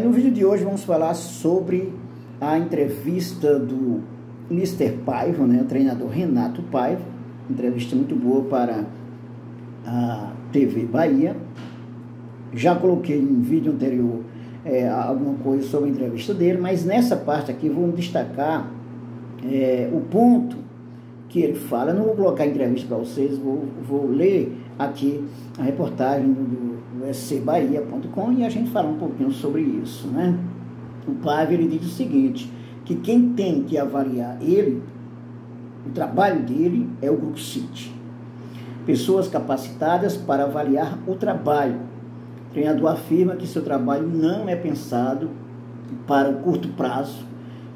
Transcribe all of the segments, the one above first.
No vídeo de hoje vamos falar sobre a entrevista do Mr. Paiva, o treinador Renato Paiva, entrevista muito boa para a TV Bahia. Já coloquei em vídeo anterior alguma coisa sobre a entrevista dele, mas nessa parte aqui vou destacar o ponto que ele fala. Eu não vou colocar a entrevista para vocês, vou ler aqui a reportagem do scbahia.com e a gente fala um pouquinho sobre isso, né? O Paiva, ele diz o seguinte, que quem tem que avaliar o trabalho dele é o Grupo City. Pessoas capacitadas para avaliar o trabalho. O treinador afirma que seu trabalho não é pensado para o curto prazo,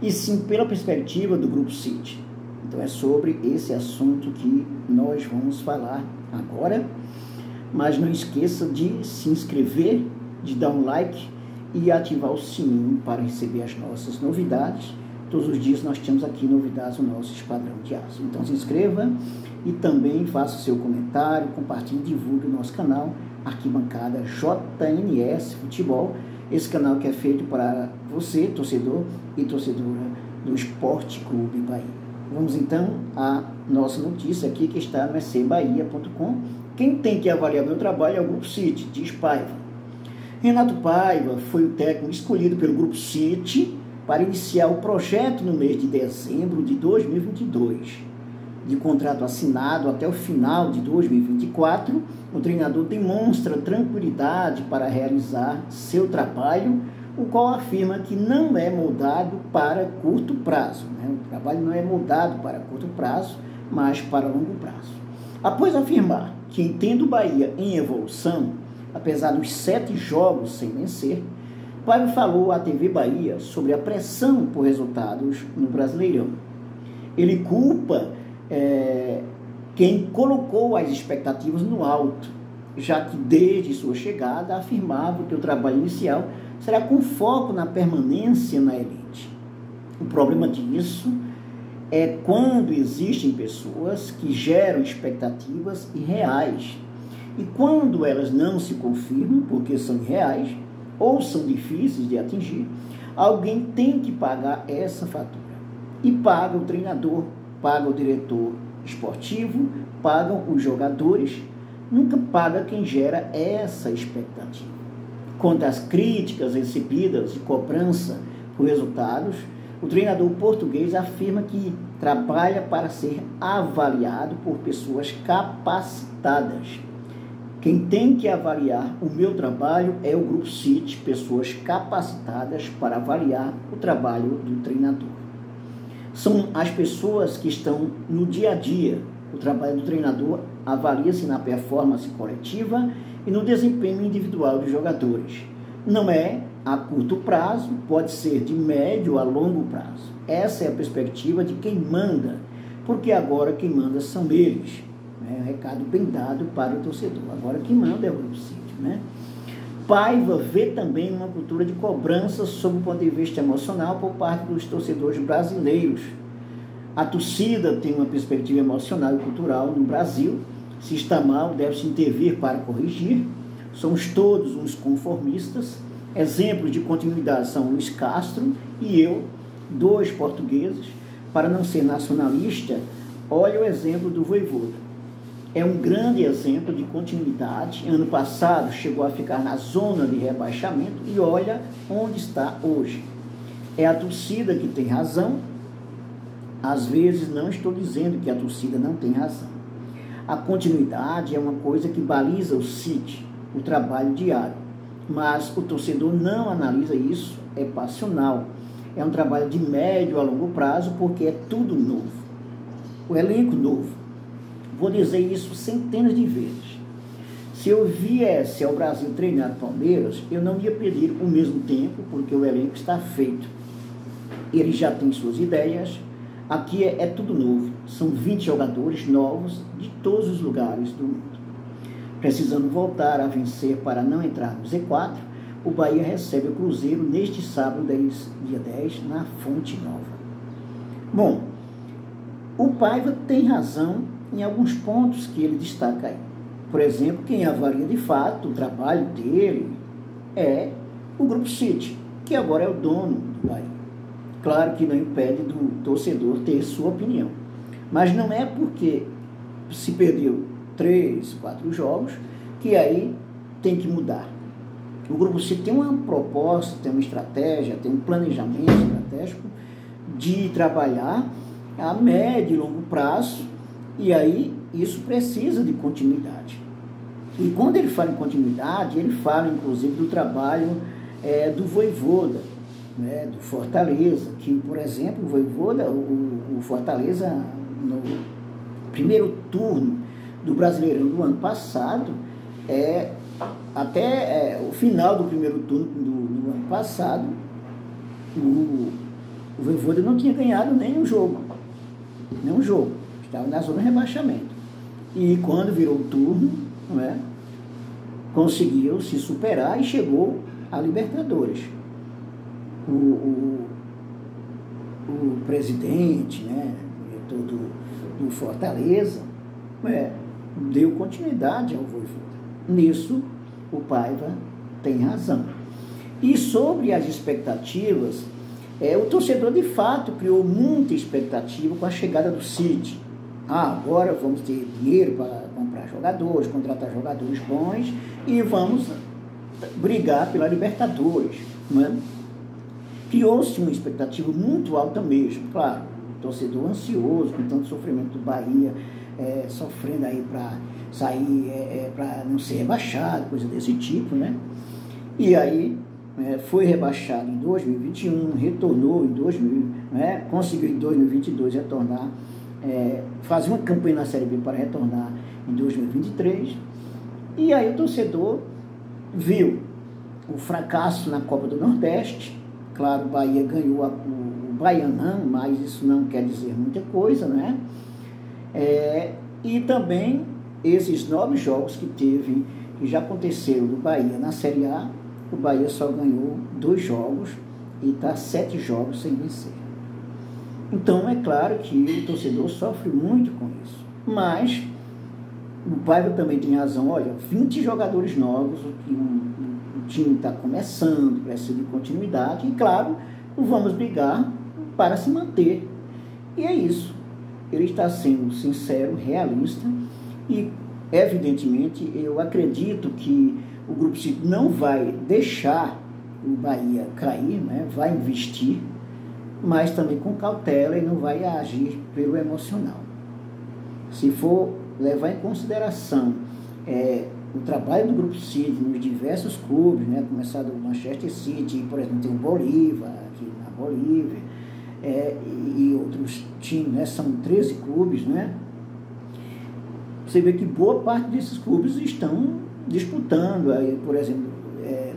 e sim pela perspectiva do Grupo City. Então é sobre esse assunto que nós vamos falar agora. Mas não esqueça de se inscrever, de dar um like e ativar o sininho para receber as nossas novidades. Todos os dias nós temos aqui novidades no nosso Esquadrão de Aço. Então se inscreva e também faça o seu comentário, compartilhe e divulgue o nosso canal Arquibancada JNS Futebol. Esse canal que é feito para você, torcedor e torcedora do Esporte Clube Bahia. Vamos então à nossa notícia aqui que está no scbahia.com. Quem tem que avaliar meu trabalho é o Grupo City, diz Paiva. Renato Paiva foi o técnico escolhido pelo Grupo City para iniciar o projeto no mês de dezembro de 2022. De contrato assinado até o final de 2024, o treinador demonstra tranquilidade para realizar seu trabalho, o qual afirma que não é moldado para curto prazo. O trabalho não é moldado para curto prazo, mas para longo prazo. Após afirmar que entende o Bahia em evolução, apesar dos 7 jogos sem vencer, Paiva falou à TV Bahia sobre a pressão por resultados no Brasileirão. Ele culpa quem colocou as expectativas no alto, já que desde sua chegada afirmava que o trabalho inicial será com foco na permanência na elite. O problema disso é quando existem pessoas que geram expectativas irreais. E quando elas não se confirmam, porque são irreais ou são difíceis de atingir, alguém tem que pagar essa fatura. E paga o treinador, paga o diretor esportivo, pagam os jogadores, nunca paga quem gera essa expectativa. Quanto às críticas recebidas de cobrança por resultados, o treinador português afirma que trabalha para ser avaliado por pessoas capacitadas. Quem tem que avaliar o meu trabalho é o Grupo City, pessoas capacitadas para avaliar o trabalho do treinador. São as pessoas que estão no dia a dia. O trabalho do treinador avalia-se na performance coletiva e no desempenho individual dos jogadores. Não é a curto prazo, pode ser de médio a longo prazo. Essa é a perspectiva de quem manda, porque agora quem manda são eles. Um recado bem dado para o torcedor. Agora quem manda é o Grupo City. Paiva vê também uma cultura de cobrança sob o ponto de vista emocional por parte dos torcedores brasileiros. A torcida tem uma perspectiva emocional e cultural no Brasil. Se está mal, deve-se intervir para corrigir. Somos todos uns conformistas. Exemplos de continuidade são Luiz Castro e eu, 2 portugueses. Para não ser nacionalista, olha o exemplo do Vojvoda. É um grande exemplo de continuidade. Ano passado chegou a ficar na zona de rebaixamento e olha onde está hoje. É a torcida que tem razão. Às vezes não estou dizendo que a torcida não tem razão. A continuidade é uma coisa que baliza o City, o trabalho diário. Mas o torcedor não analisa isso, é passional. É um trabalho de médio a longo prazo porque é tudo novo. O elenco novo. Vou dizer isso centenas de vezes. Se eu viesse ao Brasil treinar o Palmeiras, eu não ia pedir o mesmo tempo, porque o elenco está feito. Ele já tem suas ideias. Aqui é tudo novo. São 20 jogadores novos de todos os lugares do mundo. Precisando voltar a vencer para não entrar no Z4, o Bahia recebe o Cruzeiro neste sábado, dia 10, na Fonte Nova. Bom, o Paiva tem razão em alguns pontos que ele destaca aí. Por exemplo, quem avalia de fato o trabalho dele é o Grupo City, que agora é o dono do Bahia. Claro que não impede do torcedor ter sua opinião, mas não é porque se perdeu 3, 4 jogos que aí tem que mudar. O Grupo City tem uma proposta, tem uma estratégia, tem um planejamento estratégico de trabalhar a médio e longo prazo, e aí isso precisa de continuidade. E quando ele fala em continuidade, ele fala inclusive do trabalho do Vojvoda, né, do Fortaleza, que, por exemplo, o Vojvoda, o Fortaleza, no primeiro turno do Brasileirão do ano passado, até o final do primeiro turno do ano passado, o Vojvoda não tinha ganhado nenhum jogo, estava na zona de rebaixamento. E quando virou o turno, não é, conseguiu se superar e chegou a Libertadores. O presidente, né, diretor do Fortaleza, deu continuidade ao Vojvoda. Nisso, o Paiva tem razão. E sobre as expectativas, o torcedor de fato criou muita expectativa com a chegada do City. Agora vamos ter dinheiro para comprar jogadores, contratar jogadores bons e vamos brigar pela Libertadores, né? Criou-se uma expectativa muito alta mesmo, claro, o torcedor ansioso com tanto sofrimento do Bahia, sofrendo aí para sair, para não ser rebaixado, coisa desse tipo, né? E aí foi rebaixado em 2021, retornou em conseguiu em 2022 retornar, fazer uma campanha na Série B para retornar em 2023, e aí o torcedor viu o fracasso na Copa do Nordeste. Claro, o Bahia ganhou o Baianão, mas isso não quer dizer muita coisa, né? E também esses 9 jogos que já aconteceram do Bahia na Série A, o Bahia só ganhou 2 jogos e está 7 jogos sem vencer. Então, é claro que o torcedor sofre muito com isso. Mas o Paiva também tem razão. Olha, 20 jogadores novos, o time está começando, precisa de continuidade. E, claro, vamos brigar para se manter. E é isso. Ele está sendo sincero, realista. E, evidentemente, eu acredito que o Grupo City não vai deixar o Bahia cair, né? Vai investir, mas também com cautela e não vai agir pelo emocional. Se for levar em consideração o trabalho do Grupo City nos diversos clubes, né, começado o Manchester City, por exemplo, tem o Bolívar, aqui na Bolívia, e outros times, né, são 13 clubes, né? Você vê que boa parte desses clubes estão disputando, aí, por exemplo,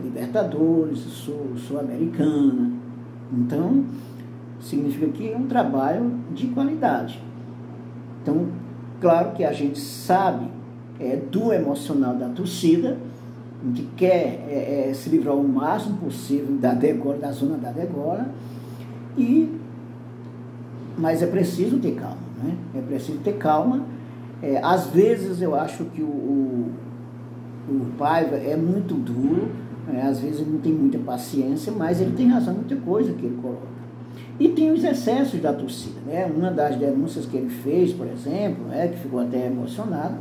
Libertadores, Sul-Americana. Então, significa que é um trabalho de qualidade. Então, claro que a gente sabe do emocional da torcida, que quer se livrar o máximo possível da zona da degola, mas é preciso ter calma, né? É preciso ter calma. Às vezes eu acho que o Paiva é muito duro, às vezes ele não tem muita paciência, mas ele tem razão em muita coisa que ele coloca. E tem os excessos da torcida, né? Uma das denúncias que ele fez, por exemplo, que ficou até emocionado,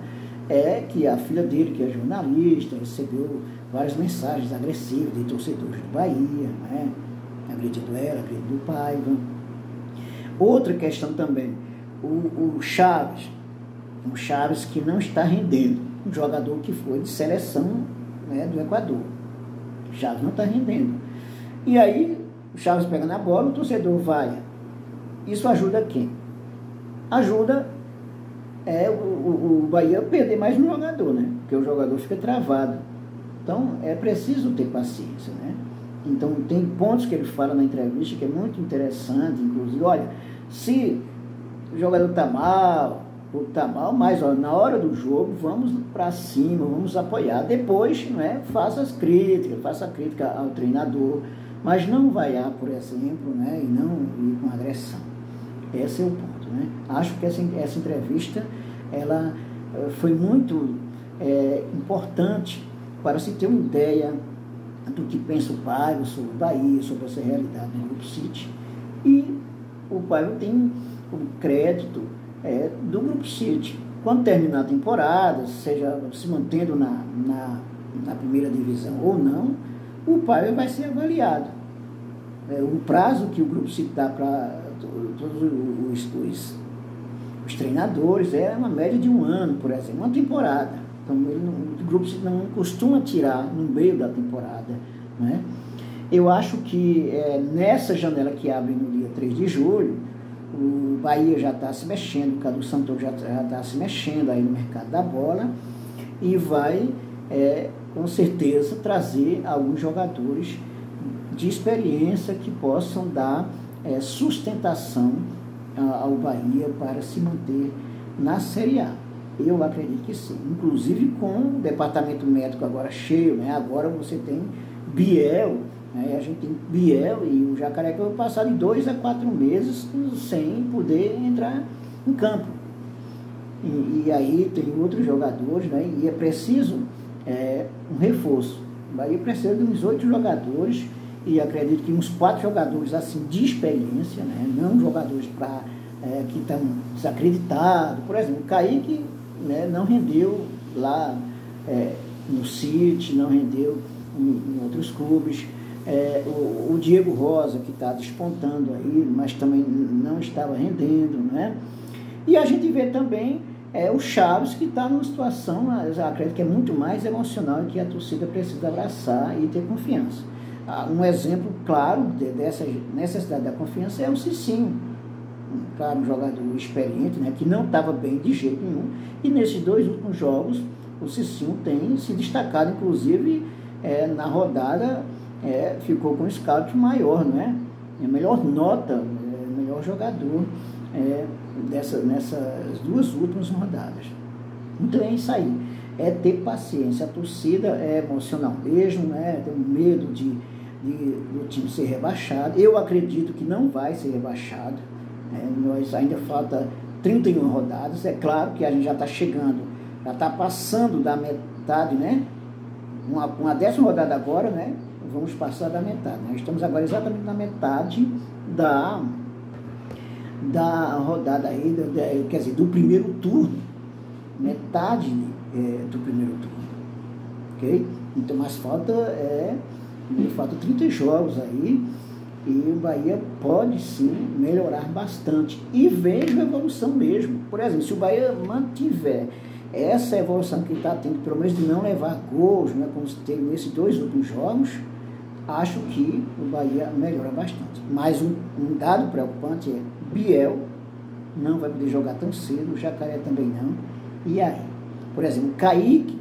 é que a filha dele, que é jornalista, recebeu várias mensagens agressivas de torcedores do Bahia, né? Agredindo ela, agredindo o Paiva. Outra questão também, o Chaves, um Chaves que não está rendendo, um jogador que foi de seleção, né, do Equador. O Chaves não está rendendo. E aí, o Chaves pega na bola, o torcedor vai. Isso ajuda quem? Ajuda o Bahia a perder mais no jogador, né? Porque o jogador fica travado. Então, é preciso ter paciência, né? Então, tem pontos que ele fala na entrevista que é muito interessante, inclusive, olha, se o jogador está mal, mas na hora do jogo, vamos para cima, vamos apoiar. Depois, né, faça a crítica ao treinador, mas não vaiar, por exemplo, né, e não ir com agressão. Esse é o ponto, né? Acho que essa entrevista ela foi muito importante para se ter uma ideia do que pensa o Paiva sobre o Bahia, sobre essa realidade do Grupo City. E o Paiva tem o crédito do Grupo City. Quando terminar a temporada, seja se mantendo na primeira divisão ou não, o Paiva vai ser avaliado. O prazo que o Grupo City dá para todos os treinadores é uma média de 1 ano, por exemplo, uma temporada. Então, o Grupo City não costuma tirar no meio da temporada, né? Eu acho que nessa janela que abre no dia 3 de julho, o Bahia já está se mexendo, o Cadu Santoro já está se mexendo aí no mercado da bola e vai, com certeza, trazer alguns jogadores de experiência que possam dar sustentação ao Bahia para se manter na Série A. Eu acredito que sim, inclusive com o departamento médico agora cheio, né? Agora você tem Biel, né? A gente tem Biel e o Jacaré que vai passar de 2 a 4 meses sem poder entrar em campo. E aí tem outros jogadores, né? E é preciso um reforço. O Bahia precisa de uns 8 jogadores e acredito que uns 4 jogadores assim de experiência, né? Não jogadores que estão desacreditados. Por exemplo, o Kaique, né, não rendeu lá no City, não rendeu em outros clubes. O Diego Rosa, que está despontando aí, mas também não estava rendendo, né? E a gente vê também o Chaves, que está numa situação, acredito que é muito mais emocional e que a torcida precisa abraçar e ter confiança. Um exemplo claro dessa necessidade da confiança é o Cicinho, um jogador experiente, né, que não estava bem de jeito nenhum, e nesses 2 últimos jogos o Cicinho tem se destacado, inclusive na rodada ficou com um scout maior, né? A melhor nota, melhor jogador nessas 2 últimas rodadas. Então é isso aí, ter paciência. A torcida é emocional mesmo, né? Tem medo do time ser rebaixado. Eu acredito que não vai ser rebaixado. Nós ainda falta 31 rodadas. É claro que a gente já está chegando, já está passando da metade, né? Uma 10ª rodada agora, né? Vamos passar da metade. Nós estamos agora exatamente na metade da rodada aí, quer dizer, do primeiro turno. Metade do primeiro turno. Ok? Então, mas falta 30 jogos aí. E o Bahia pode sim melhorar bastante. E vejo evolução mesmo. Por exemplo, se o Bahia mantiver essa evolução que está tendo, pelo menos de não levar gols, né, como teve nesses 2 últimos jogos, acho que o Bahia melhora bastante. Mas um dado preocupante é Biel não vai poder jogar tão cedo, o Jacaré também não. E aí? Por exemplo, Kaique,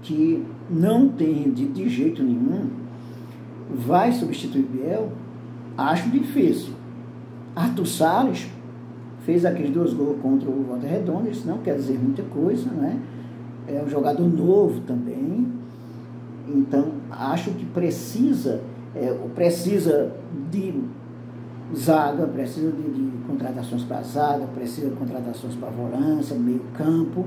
que não tem rendido de jeito nenhum, vai substituir Biel? Acho difícil. Arthur Salles fez aqueles 2 gols contra o Volta Redonda, isso não quer dizer muita coisa, né? É um jogador novo também. Então, acho que precisa de zaga, precisa de contratações para zaga, precisa de contratações para volância, meio campo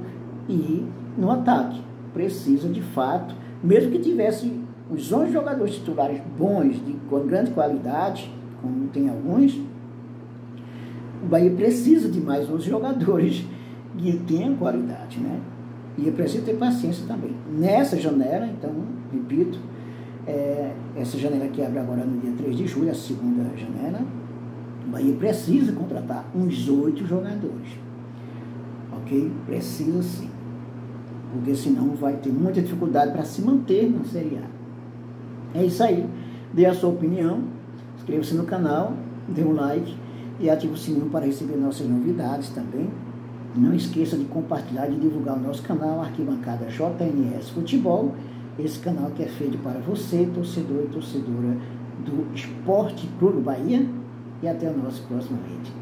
e no ataque. Precisa, de fato, mesmo que tivesse os 11 jogadores titulares bons, com grande qualidade, como tem alguns, o Bahia precisa de mais 11 jogadores que tenham qualidade, né? E é preciso ter paciência também. Nessa janela, então, repito, essa janela que abre agora no dia 3 de julho, a 2ª janela, o Bahia precisa contratar uns 8 jogadores. Ok? Precisa sim. Porque senão vai ter muita dificuldade para se manter na Série A. É isso aí. Dê a sua opinião, inscreva-se no canal, dê um like e ative o sininho para receber nossas novidades também. Não esqueça de compartilhar e de divulgar o nosso canal Arquibancada JNS Futebol, esse canal que é feito para você, torcedor e torcedora do Esporte Clube Bahia, e até o nosso próximo vídeo.